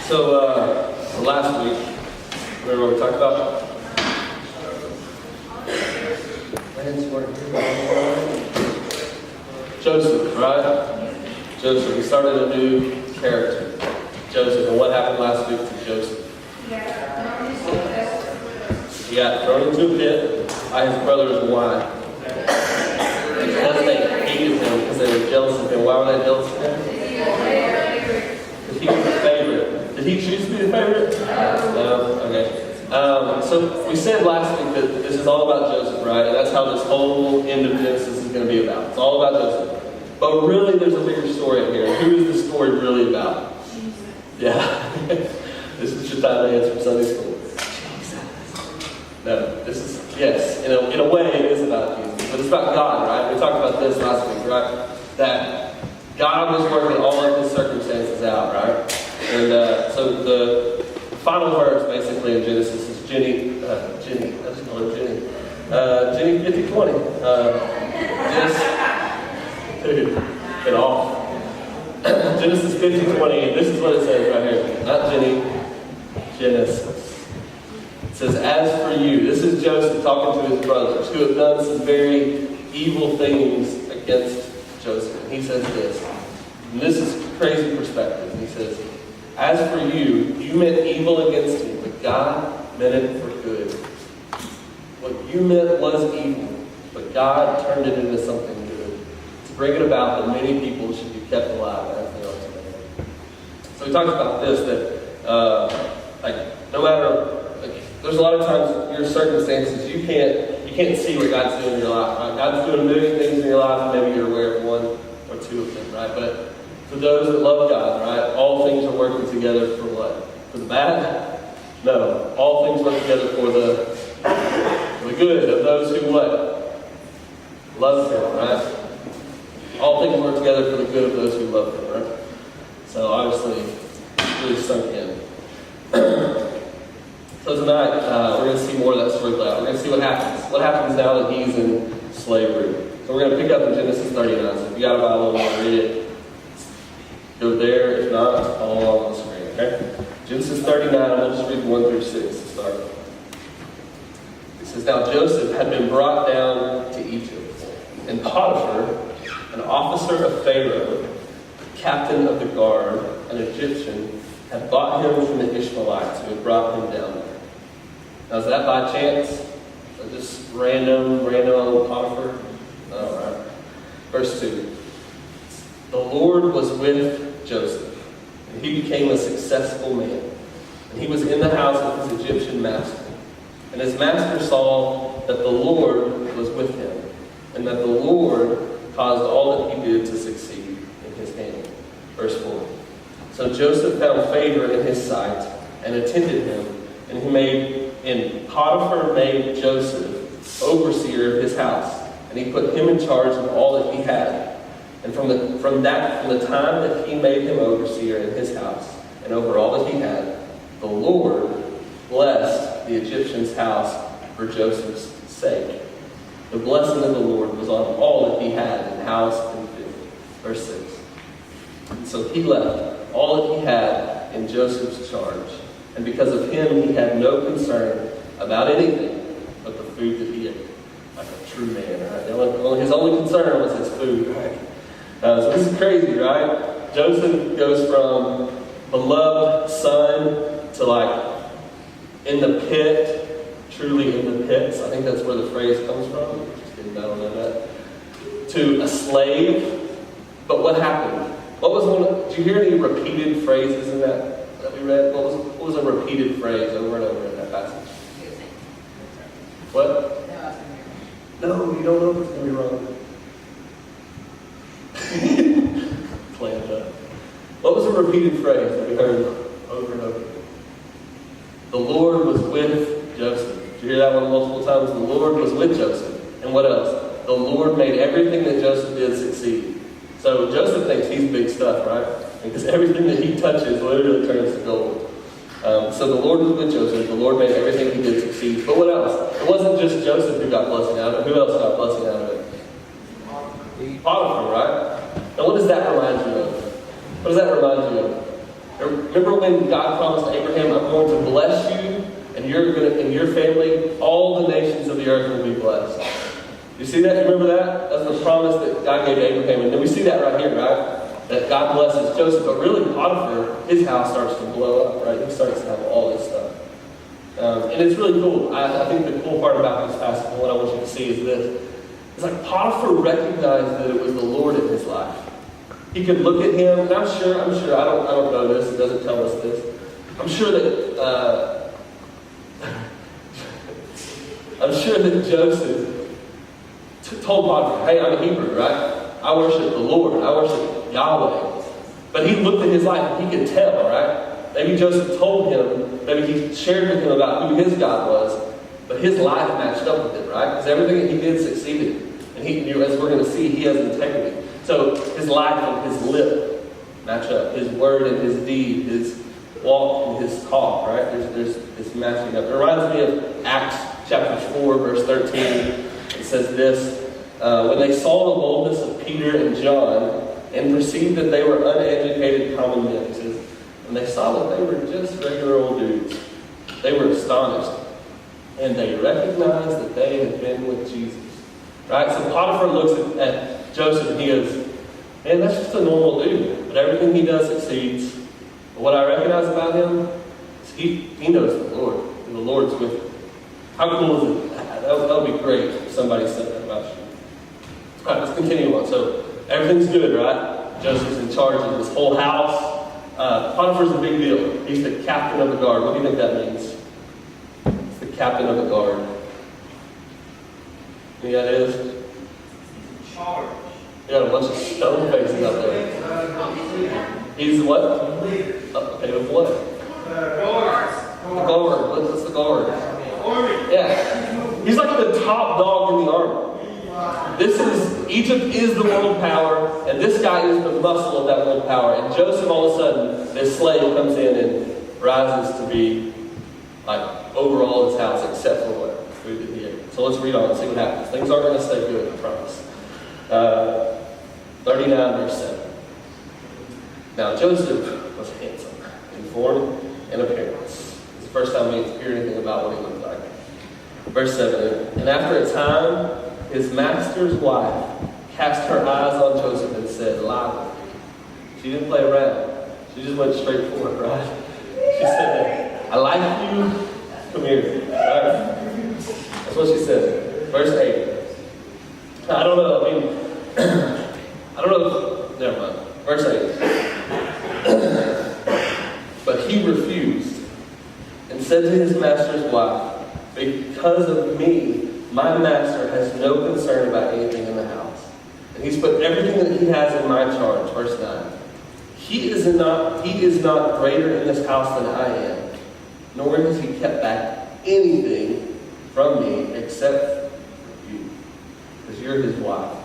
So, last week, remember what we talked about? Joseph, right? Joseph. We started a new character. Joseph. And what happened last week to Joseph? He got thrown into a pit by his brothers. Why? Because they hated him, because they were jealous of him. Why were they jealous of him? Because he was the favorite. Did he choose to be the favorite? No? Okay. So we said last week that this is all about Joseph, right? And that's how this whole end of Genesis is going to be about. It's all about Joseph. But really, there's a bigger story in here. Who is the story really about? Yeah. This is your time to answer Sunday school. No, this is, yes, in a way it is about Jesus. But it's about God, right? We talked about this last week, right? That God was working all of his circumstances out, right? And so the final verse, basically, in Genesis is Jenny, I just call her Jenny. Jenny 5020. Dude, get off. Genesis 50:20. This is what it says right here. Not Jenny, Genesis. It says, as for you, this is Joseph talking to his brothers who have done some very evil things against Joseph. And he says this, and this is crazy perspective. He says, as for you, you meant evil against me, but God meant it for good. What you meant was evil, but God turned it into something good, to bring it about that many people should be kept alive as they are today. So we talked about this, that no matter, there's a lot of times your circumstances, you can't see what God's doing in your life, right? God's doing a million things in your life, and maybe you're aware of one or two of them, right? But for those that love God, right, all things are working together for what? For the bad? No. All things work together for the good of those who what? Love Him, right? All things work together for the good of those who love Him, right? So obviously, it's really sunk in. So tonight, we're going to see more of that story play out. We're going to see what happens. What happens now that he's in slavery. So we're going to pick up in Genesis 39. So if you got a Bible and want to read it, go there. If not, follow along on the screen, okay? Genesis 39, we'll just read 1 through 6 to start. It says, now Joseph had been brought down to Egypt, and Potiphar, an officer of Pharaoh, captain of the guard, an Egyptian, had bought him from the Ishmaelites who had brought him down there. Now, is that by chance? Or just random Potiphar? All right. Verse 2. The Lord was with Joseph, and he became a successful man. And he was in the house of his Egyptian master. And his master saw that the Lord was with him, and that the Lord caused all that he did to succeed in his hand. Verse 4. So Joseph found favor in his sight, and attended him, and Potiphar made Joseph overseer of his house, and he put him in charge of all that he had. And from the time that he made him overseer in his house, and over all that he had, the Lord blessed the Egyptian's house for Joseph's sake. The blessing of the Lord was on all that he had in house and field. Verse 6. And so he left all that he had in Joseph's charge. And because of him, he had no concern about anything but the food that he ate. Like a true man, right? His only concern was his food, right? So this is crazy, right? Joseph goes from beloved son to like in the pit, truly in the pits. I think that's where the phrase comes from. Just kidding, I don't know that. To a slave. But what happened? Did you hear any repeated phrases in that we read? What was a repeated phrase over and over in that passage? What? No, you don't know if it's going to be wrong. Planned up. What was a repeated phrase that we heard over and over? The Lord was with Joseph. Did you hear that one multiple times? The Lord was with Joseph. And what else? The Lord made everything that Joseph did succeed. So Joseph thinks he's big stuff, right? Because everything that he touches literally turns to gold. So the Lord was with Joseph. The Lord made everything he did succeed. But what else? It wasn't just Joseph who got blessing out of it. Who else got blessing out of it? Potiphar, right? Now what does that remind you of? What does that remind you of? Remember when God promised Abraham, I'm going to bless you, and your family, all the nations of the earth will be blessed. You see that? Remember that? That's the promise that God gave to Abraham. And then we see that right here, right? That God blesses Joseph. But really, Potiphar, his house starts to blow up, right? He starts to have all this stuff. And it's really cool. I think the cool part about this passage, and what I want you to see is this. It's like Potiphar recognized that it was the Lord in his life. He could look at him, and I'm sure, I don't know this, it doesn't tell us this. I'm sure that Joseph told Potiphar, hey, I'm a Hebrew, right? I worship the Lord. I worship Yahweh. But he looked at his life and he could tell, right? Maybe Joseph told him, maybe he shared with him about who his God was, but his life matched up with it, right? Because everything that he did succeeded. And he, as we're going to see, he has integrity. So his life and his lip match up. His word and his deed, his walk and his talk, right? There's this matching up. It reminds me of Acts chapter 4, verse 13. It says this, when they saw the boldness of Peter and John and perceived that they were uneducated common men, it says, when they saw that they were just regular old dudes, they were astonished. And they recognized that they had been with Jesus. Right? So Potiphar looks at Joseph and he goes, man, that's just a normal dude. But everything he does succeeds. But what I recognize about him is he knows the Lord. And the Lord's with him. How cool is it? That would be great if somebody said that about you. All right, let's continue on. So everything's good, right? Joseph's in charge of this whole house. Potiphar's a big deal. He's the captain of the guard. What do you think that means? He's the captain of the guard. You know what that is? Charge. You got a bunch of stone faces out there. He's what? Okay, with what? Guards. The guard. What's the guard? Army. Yeah. He's like the top dog in the army. Egypt is the world power, and this guy is the muscle of that world power. And Joseph, all of a sudden, this slave comes in and rises to be like over all his house, except for what food that he ate. So let's read on and see what happens. Things aren't going to stay good, I promise. 39 verse 7. Now Joseph was handsome in form and appearance. It's the first time we hear anything about what he looked like. Verse 7. And after a time, his master's wife cast her eyes on Joseph and said, lie with me. She didn't play around. She just went straight for it, right? She said, I like you. Come here. Right? That's what she said. Verse 8. I don't know. I mean, I don't know. Never mind. Verse 8. But he refused and said to his master's wife, because of me, my master has no concern about anything in the house. And he's put everything that he has in my charge. Verse 9. He is not greater in this house than I am, nor has he kept back anything from me except you, because you're his wife.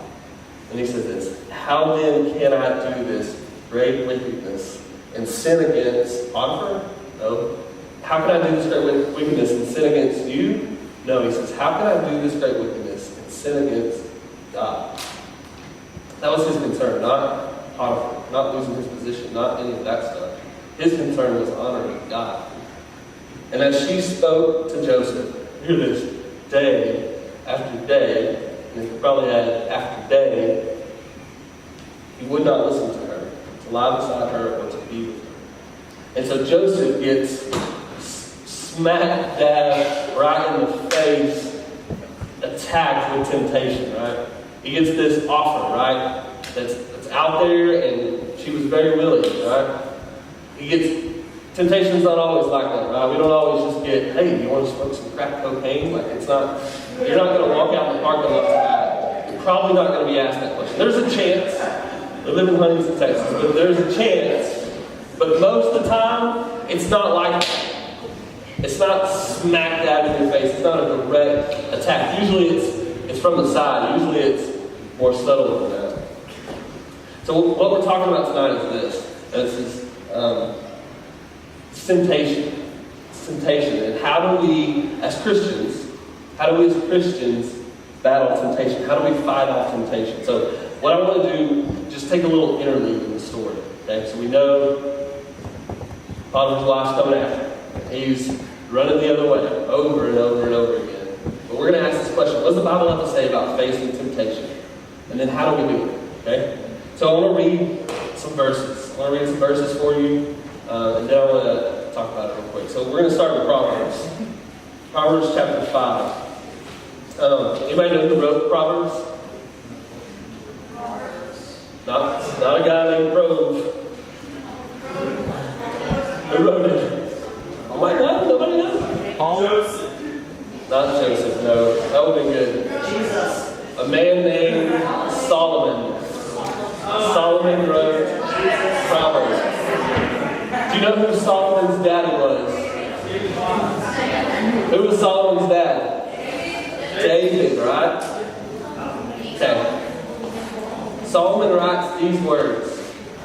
And he says this, how then can I do this great wickedness and sin against Potiphar? No. How can I do this great wickedness and sin against you? No, he says, how can I do this great wickedness and sin against God? That was his concern, not Potiphar, not losing his position, not any of that stuff. His concern was honoring God. And as she spoke to Joseph, hear this, day after day, and he could probably add after day, he would not listen to her, to lie beside her, or to be with her. And so Joseph gets smack dab right in the face, attacked with temptation, right? He gets this offer, right? That's out there, and she was very willing, right? He gets, temptation's not always like that, right? We don't always just get, hey, you want to smoke some crack cocaine? Like, it's not, you're not going to walk out in the parking lot to that. You're probably not going to be asked that question. There's a chance. We live in Huntington, Texas, but there's a chance. But most of the time, it's not like that. It's not smack dab in your face. It's not a direct attack. Usually it's from the side. Usually it's more subtle than that. So what we're talking about tonight is this. It's temptation. It's temptation. And how do we, as Christians, battle temptation? How do we fight off temptation? So what I want to do, just take a little interlude in the story. Okay, so we know Potiphar's wife's coming after him. He's running the other way over and over and over again. But we're going to ask this question. What does the Bible have to say about facing temptation? And then how do we do it? Okay? So I want to read some verses. I want to read some verses for you. And then I want to talk about it real quick. So we're going to start with Proverbs. Proverbs chapter 5. Anybody know who wrote Proverbs? Not a guy named Grove. Who wrote it? Oh my God, nobody knows. Joseph. Not Joseph, no. That would be good. Jesus. A man named Solomon. Solomon wrote Proverbs. Do you know who Solomon's daddy was? Who was Solomon's dad? David, right? Okay. Solomon writes these words.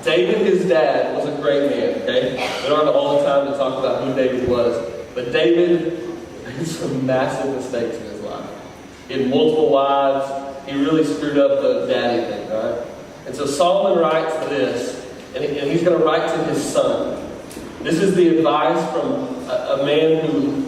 David, his dad, was a great man, okay? We don't have all the time to talk about who David was. But David made some massive mistakes in his life. He had multiple wives. He really screwed up the daddy thing, right? And so Solomon writes this, and he's going to write to his son. This is the advice from a man who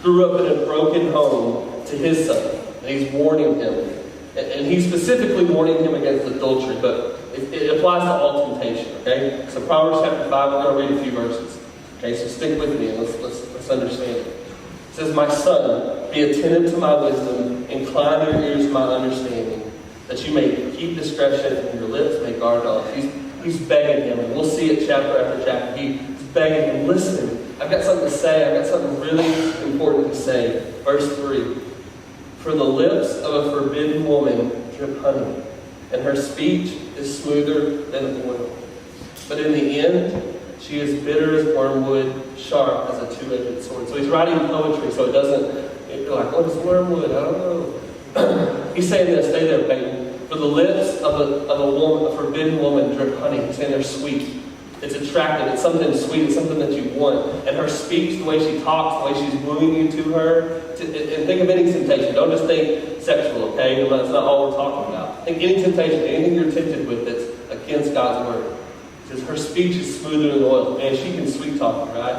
grew up in a broken home to his son. And he's warning him. And he's specifically warning him against adultery, but it applies to all temptation, okay? So Proverbs chapter 5, we're going to read a few verses. Okay, so stick with me and let's understand it. It says, "My son, be attentive to my wisdom, incline your ears to my understanding, that you may keep discretion and your lips may guard knowledge." He's begging him, and we'll see it chapter after chapter. He's begging him, listen, I've got something to say. I've got something really important to say. Verse 3, "For the lips of a forbidden woman drip honey, and her speech is smoother than oil. But in the end, she is bitter as wormwood, sharp as a two-edged sword." So he's writing poetry, so it doesn't, you're like, what is wormwood? I don't know. He's saying this, stay there, baby. "For the lips of a woman, a forbidden woman, drip honey." He's saying they're sweet. It's attractive. It's something sweet. It's something that you want. And her speech, the way she talks, the way she's wooing you to her. And think of any temptation. Don't just think sexual, okay? That's not all we're talking about. Think any temptation, anything you're tempted with that's against God's word. It says her speech is smoother than oil. Man, she can sweet talk you, right?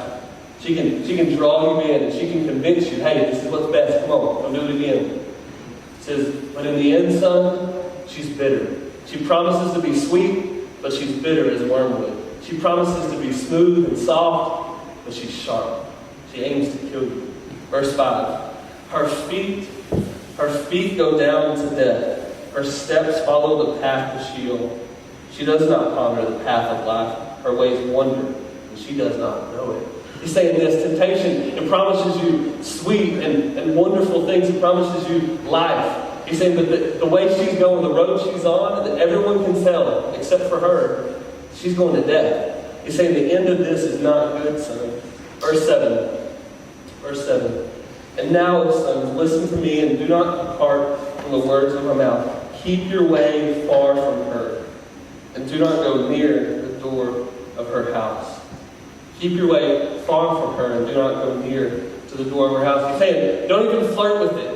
She can draw you in and she can convince you, hey, this is what's best. Come on, don't do it again. It says, "But in the end, son, she's bitter. She promises to be sweet, but she's bitter as wormwood. She promises to be smooth and soft, but she's sharp. She aims to kill you." Verse 5. Her feet go down to death. Her steps follow the path to Sheol. She does not ponder the path of life. Her ways wander, and she does not know it. He's saying this, temptation, it promises you sweet and wonderful things. It promises you life. He's saying, but the way she's going, the road she's on, that everyone can tell, except for her, she's going to death. He's saying the end of this is not good, son. Verse 7. "And now, sons, listen to me and do not depart from the words of my mouth. Keep your way far from her, and do not go near the door of her house." Keep your way far from her and do not go near to the door of her house. He's saying, don't even flirt with it.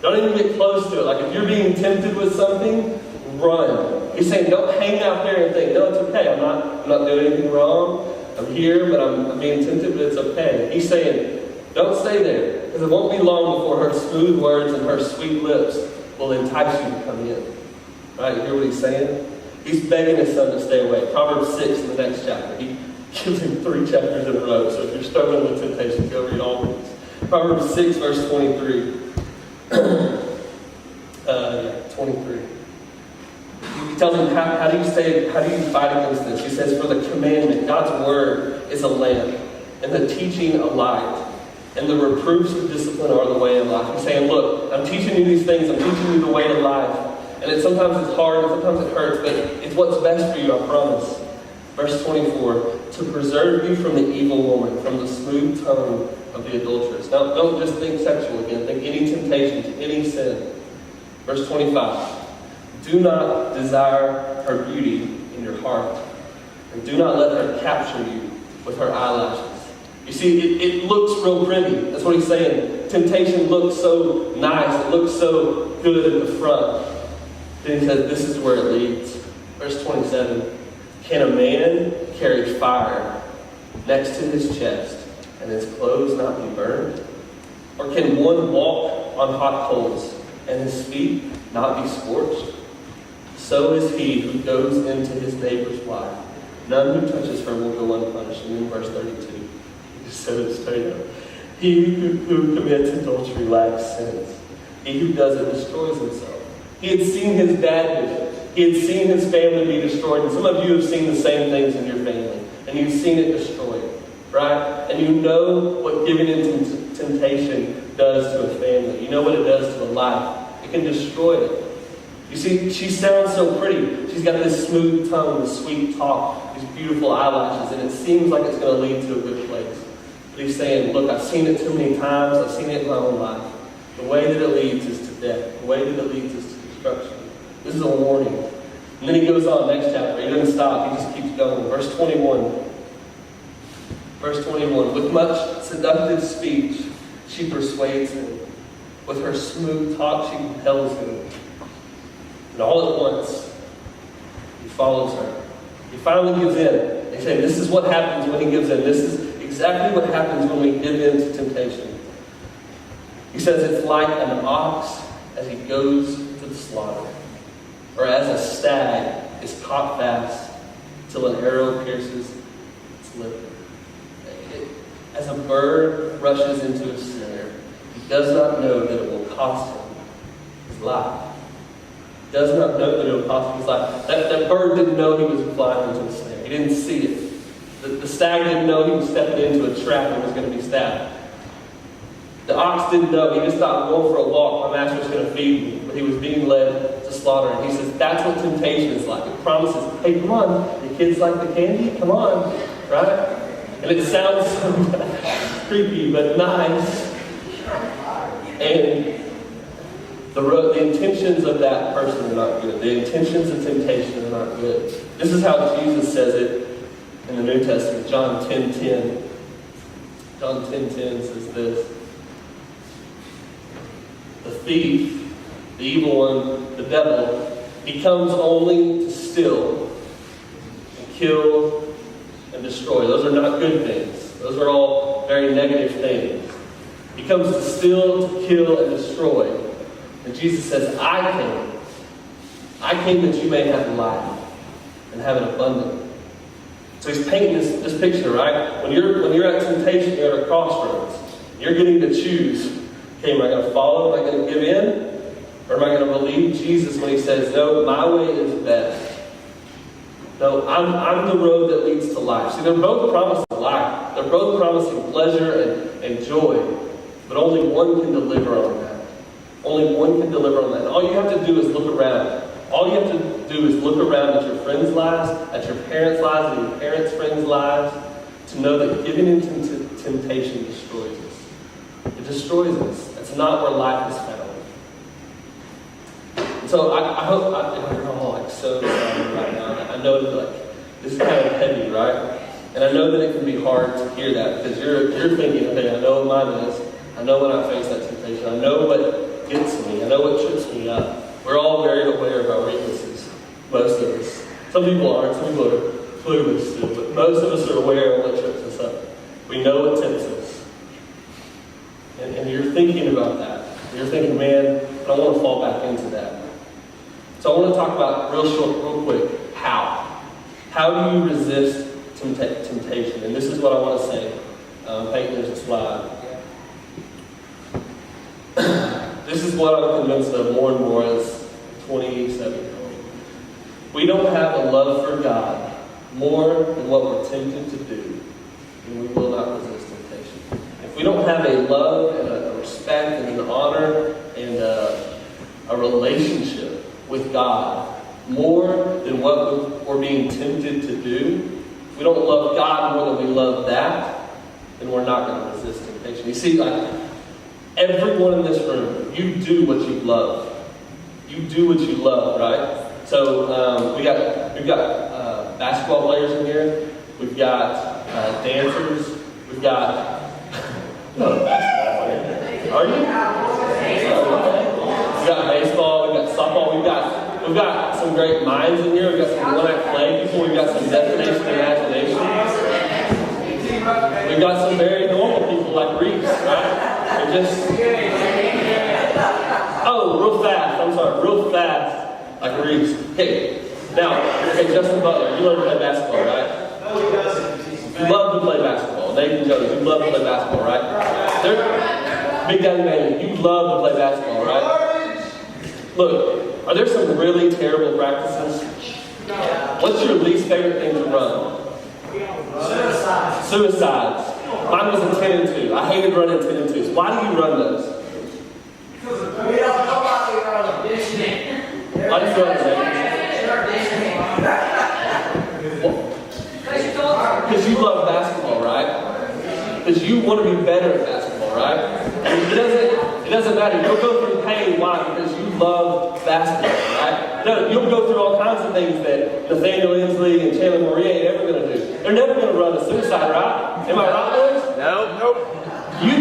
Don't even get close to it. Like if you're being tempted with something, run. He's saying, don't hang out there and think, no, it's okay. I'm not doing anything wrong. I'm here, but I'm being tempted, but it's okay. He's saying, don't stay there. Because it won't be long before her smooth words and her sweet lips will entice you to come in. Right? You hear what he's saying? He's begging his son to stay away. Proverbs 6 in the next chapter. He gives him 3 chapters in a row. So if you're struggling with temptation, go read all these. Proverbs 6, verse 23. 23. He tells him, how do you fight against this? He says, "For the commandment, God's word, is a lamp, and the teaching a light, and the reproofs of discipline are the way of life." He's saying, look, I'm teaching you these things, I'm teaching you the way of life. And sometimes it's hard, and sometimes it hurts, but it's what's best for you, I promise. Verse 24, "To preserve you from the evil woman, from the smooth tongue of the adulteress." Now, don't just think sexual again. Think any temptation, to any sin. Verse 25, "Do not desire her beauty in your heart, and do not let her capture you with her eyelashes." You see, it looks real pretty. That's what he's saying. Temptation looks so nice. It looks so good at the front. Then he says, this is where it leads. Verse 27, "Can a man carry fire next to his chest, and his clothes not be burned? Or can one walk on hot coals, and his feet not be scorched? So is he who goes into his neighbor's wife. None who touches her will go unpunished. And in verse 32, he said it straight up. He who commits adultery lacks sins. He who does it destroys himself. He had seen his dad do it. He had seen his family be destroyed. And some of you have seen the same things in your family. And you've seen it destroyed. Right? And you know what giving into temptation does to a family. You know what it does to a life. It can destroy it. You see, she sounds so pretty. She's got this smooth tongue, this sweet talk, these beautiful eyelashes, and it seems like it's going to lead to a good place. But he's saying, look, I've seen it too many times. I've seen it in my own life. The way that it leads is to death. The way that it leads is to destruction. This is a warning. And then he goes on, next chapter. He doesn't stop. He just keeps going. Verse 21. Verse 21. With much seductive speech, she persuades him. With her smooth talk, she compels him. And all at once, he follows her. He finally gives in. They say this is what happens when he gives in. This is exactly what happens when we give in to temptation. He says it's like an ox as he goes to the slaughter, or as a stag is caught fast till an arrow pierces its liver. As a bird rushes into a snare, he does not know that it will cost him his life. He does not know that it will cost him his life. That bird didn't know he was flying into a snare. He didn't see it. The stag didn't know he was stepping into a trap and was going to be stabbed. The ox didn't know. He just thought, going for a walk, my master's going to feed me. But he was being led to slaughter. And he says, that's what temptation is like. It promises, hey, come on. The kids like the candy? Come on. Right? And it sounds creepy, but nice. And the intentions of that person are not good. The intentions of temptation are not good. This is how Jesus says it in the New Testament. John 10:10. John 10:10 says this. The thief, the evil one, the devil, he comes only to steal and kill and destroy. Those are not good things. Those are all very negative things. He comes to steal, to kill, and destroy. And Jesus says, I came that you may have life and have it abundant. So he's painting this picture, right? When you're at temptation, you're at a crossroads. You're getting to choose. Okay, am I going to follow? Am I going to give in? Or am I going to believe Jesus when he says, no, my way is best? No, I'm the road that leads to life. See, they're both promising life. They're both promising pleasure and joy. But only one can deliver on that. Only one can deliver on that. And all you have to do is look around. All you have to do is look around at your friends' lives, at your parents' lives, and your parents' friends' lives, to know that giving into temptation destroys us. It destroys us. That's not where life is found. And so I hope you're all like so excited right now. I know that this is kind of heavy, right? And I know that it can be hard to hear that because you're thinking, okay, I know what mine is. I know when I face that temptation. I know what gets me. I know what trips me up. We're all very aware of our weaknesses. Most of us. Some people aren't. Some people are clueless to, but most of us are aware of what trips us up. We know what tempts us. And you're thinking about that. You're thinking, man, I don't want to fall back into that. So I want to talk about real quick, how. How do you resist temptation? And this is what I want to say. Peyton, there's a slide. This is what I'm convinced of more and more as 27. We don't have a love for God more than what we're tempted to do, and we will not resist temptation. If we don't have a love and a respect and an honor and a relationship with God more than what we're being tempted to do, if we don't love God more than we love that, then we're not going to resist temptation. You see, everyone in this room, you do what you love. You do what you love, right? So we've got basketball players in here. We've got dancers. We've got basketball players. Are you? We've got baseball. We've got softball. We've got some great minds in here. We've got some one-act play people. We've got some destination imagination. We've got some very normal people like Reese, right? They're just, real fast. I'm sorry, real fast, like Reese. Okay, now, Justin Butler, you learn to play basketball, right? No, he doesn't. You love to play basketball. Nathan Jones, you love to play basketball, right? Big Daddy Manny, you love to play basketball, right? Look, are there some really terrible practices? What's your least favorite thing to run? Suicides. Mine was a 10 and 2. I hated running 10 and 2s. Why do you run those? We don't know why we run them. Why do you run those? Because you love basketball, right? Because you want to be better at basketball, right? And it doesn't matter. You'll go through pain. Why? Because you love basketball, right? No, you'll go through all kinds of things that Nathaniel Inslee and Chandler Marie ain't ever going to do. They're never going to run a suicide, right? Am I right, boys? Nope.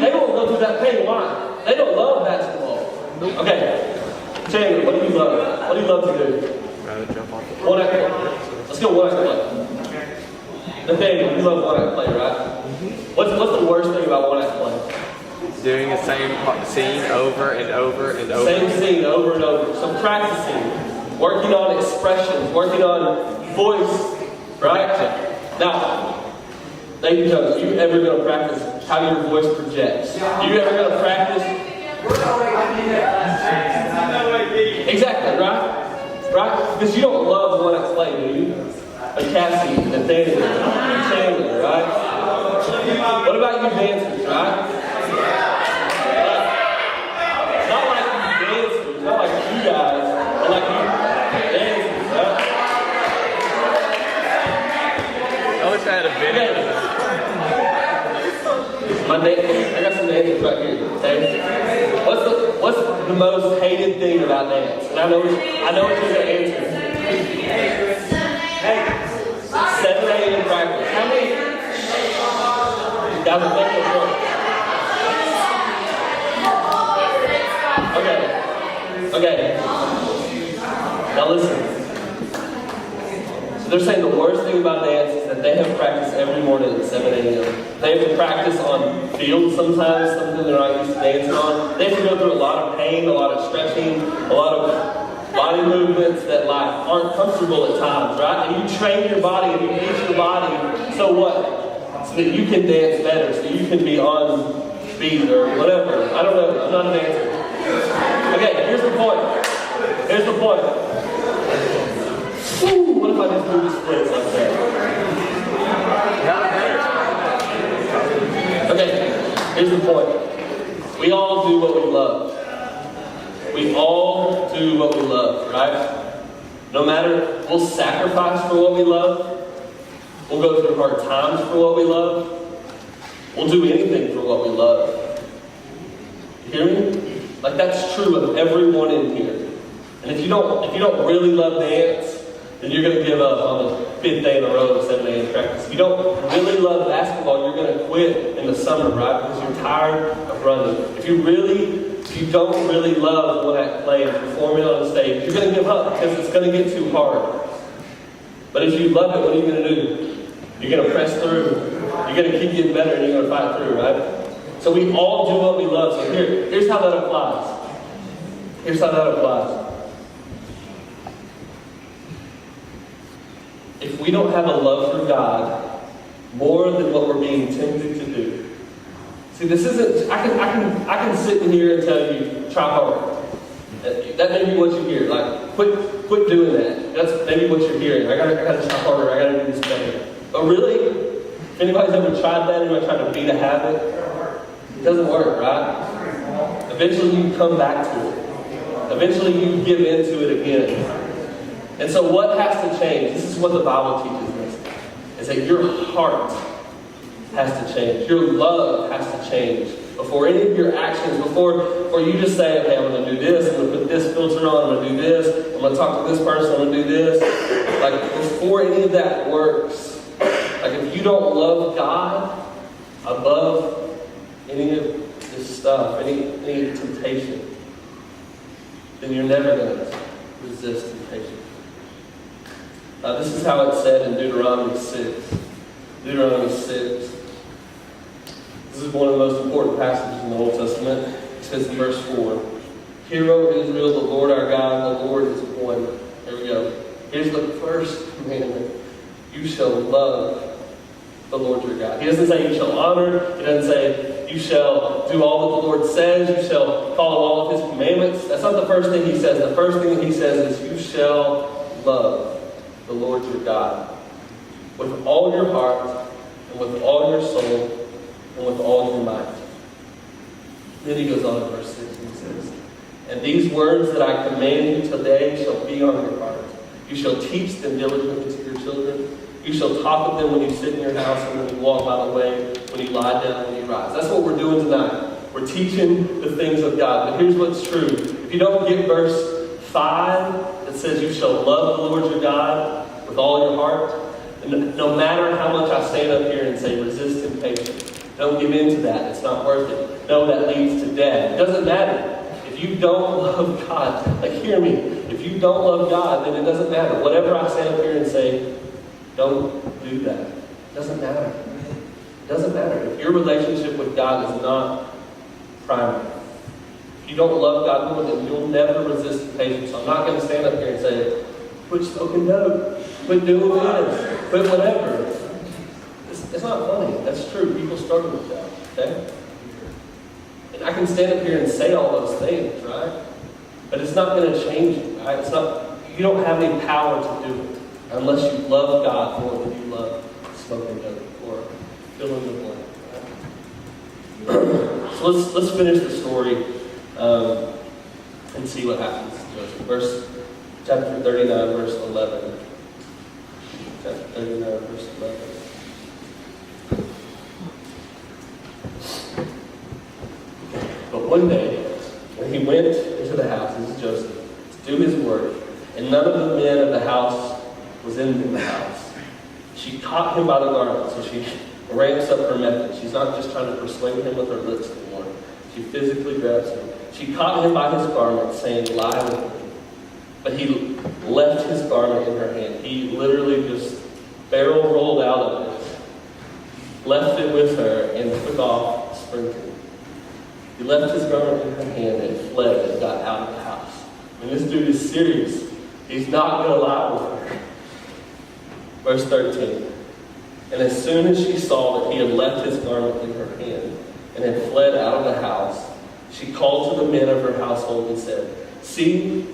They don't go through that pain. Why? They don't love basketball. Okay. Chandler, what do you love? What do you love to do? Rather jump off the One act play. Let's go one act play. Nathaniel, you love one act play, right? What's the worst thing about one act play? doing the same scene over and over and over. Same scene over and over. So practicing, working on expressions, working on voice, right? Now, ladies and gentlemen, you ever going to practice how your voice projects? You ever going to practice? Exactly, right? Right? Because you don't love one act play, do you? Like Cassie, Nathaniel, and Chandler, right? What about you dancers, right? Not like you dancers, not like you guys, but like you dancers, right? I wish I had a video. I got some dancers right here. Okay? What's the most hated thing about dance? And I know what you're gonna answer. Hey, 7 a.m. practice. How many? Guys are thinking of what? Okay. Now listen. So they're saying the worst thing about dance is that they have practice every morning at 7 a.m. They have to practice on fields sometimes, something they're not used to dancing on. They have to go through a lot of pain, a lot of stretching, a lot of body movements that like aren't comfortable at times, right? And you train your body and you teach your body, so what? So that you can dance better, so you can be on beat or whatever. I don't know, I'm not an dancer. Okay, here's the point. Here's the point. Woo, what if I just do the splits like that? Okay, here's the point. We all do what we love. We all do what we love, right? No matter, we'll sacrifice for what we love. We'll go through hard times for what we love. We'll do anything for what we love. You hear me? Like that's true of everyone in here. And if you don't really love dance, then you're going to give up on the 5th day in a row of 7 a.m. practice. If you don't really love basketball, you're going to quit in the summer, right? Because you're tired of running. If you don't really love one act play and performing on the stage, you're going to give up because it's going to get too hard. But if you love it, what are you going to do? You're going to press through. You're going to keep getting better and you're going to fight through, right? So we all do what we love. So here's how that applies. Here's how that applies. If we don't have a love for God more than what we're being tempted to do. See, this isn't, I can sit in here and tell you, try hard. That may be what you hear. Like, quit doing that. That's maybe what you're hearing. I gotta try harder, I gotta do this better. But really, if anybody's ever tried that, anybody tried to beat a habit, it doesn't work, right? Eventually you come back to it. Eventually you give into it again. And so what has to change? This is what the Bible teaches us. Is that your heart has to change. Your love has to change. Before any of your actions, before you just say, okay, I'm going to do this, I'm going to put this filter on, I'm going to do this, I'm going to talk to this person, I'm going to do this. Like, before any of that works, like if you don't love God above any of this stuff, any temptation, then you're never going to resist temptation. This is how it's said in Deuteronomy 6. Deuteronomy 6. This is one of the most important passages in the Old Testament. It says in verse 4, "Hear, O Israel, the Lord our God, the Lord is one." Here we go. Here's the first commandment. You shall love the Lord your God. He doesn't say you shall honor. He doesn't say you shall do all that the Lord says. You shall follow all of His commandments. That's not the first thing He says. The first thing that He says is you shall love the Lord your God with all your heart and with all your soul and with all your might. Then He goes on in verse 6 and He says, "And these words that I command you today shall be on your heart. You shall teach them diligently to your children. You shall talk of them when you sit in your house and when you walk by the way, when you lie down and when you rise." That's what we're doing tonight. We're teaching the things of God. But here's what's true. If you don't get verse 5 that says you shall love the Lord your God with all your heart, and no matter how much I stand up here and say resist temptation, don't give in to that. It's not worth it. No, that leads to death. It doesn't matter. If you don't love God, like hear me, if you don't love God, then it doesn't matter. Whatever I stand up here and say, don't do that. It doesn't matter. It doesn't matter. If your relationship with God is not primary, if you don't love God more, then you'll never resist temptation. So I'm not going to stand up here and say, quit smoking dope, quit doing this, quit whatever. It's not funny. That's true. People struggle with that. Okay? And I can stand up here and say all those things, right? But it's not going to change you, right? It's not. You don't have any power to do it unless you love God more than you love smoking dope or fill in the blank. Right? So let's finish the story and see what happens to Joseph. Chapter 39, verse 11. Chapter 39, verse 11. But one day, when he went into the house, this is Joseph, to do his work, and none of the men of the house was in the house, she caught him by the garment. So she ramps up her method. She's not just trying to persuade him with her lips anymore. She physically grabs him. She caught him by his garment, saying, "Lie with me." But he left his garment in her hand. He literally just barrel rolled out of it, left it with her, and took off sprinting. He left his garment in her hand and fled and got out of the house. And this dude is serious. He's not going to lie with her. Verse 13. And as soon as she saw that he had left his garment in her hand and had fled out of the house, she called to the men of her household and said, "See,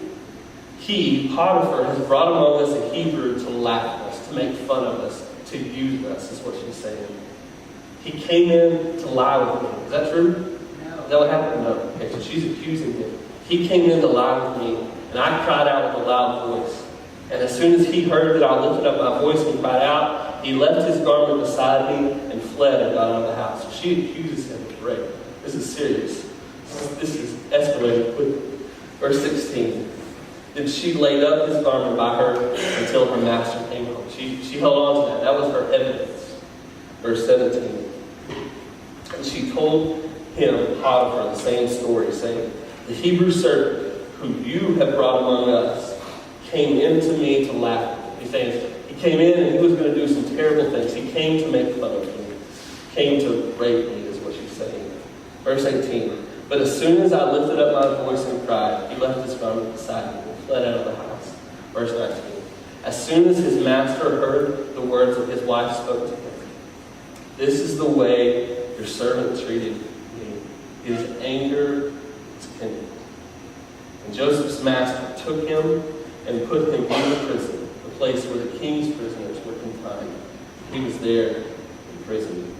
he, Potiphar, has brought among us a Hebrew to laugh at us, to make fun of us, to use us," is what she's saying. He came in to lie with me. Is that true? No. Is that what happened? No. Okay, so she's accusing him. He came in to lie with me, and I cried out with a loud voice. And as soon as he heard that I lifted up my voice and cried out, he left his garment beside me and fled and got out of the house. So she accuses him of rape. This is serious. This is escalating quickly. Verse 16. Then she laid up his garment by her until her master came home. She held on to that. That was her evidence. Verse 17. And she told him, Potiphar, the same story, saying, "The Hebrew servant whom you have brought among us came in to me to laugh at me." He's saying he came in and he was going to do some terrible things. He came to make fun of me. Came to rape me is what she's saying. Verse 18. But as soon as I lifted up my voice and cried, he left his garment beside me and fled out of the house. Verse 19. As soon as his master heard the words that his wife spoke to him, "This is the way your servant treated me." His anger was kindled. And Joseph's master took him and put him in the prison, the place where the king's prisoners were confined. He was there in prison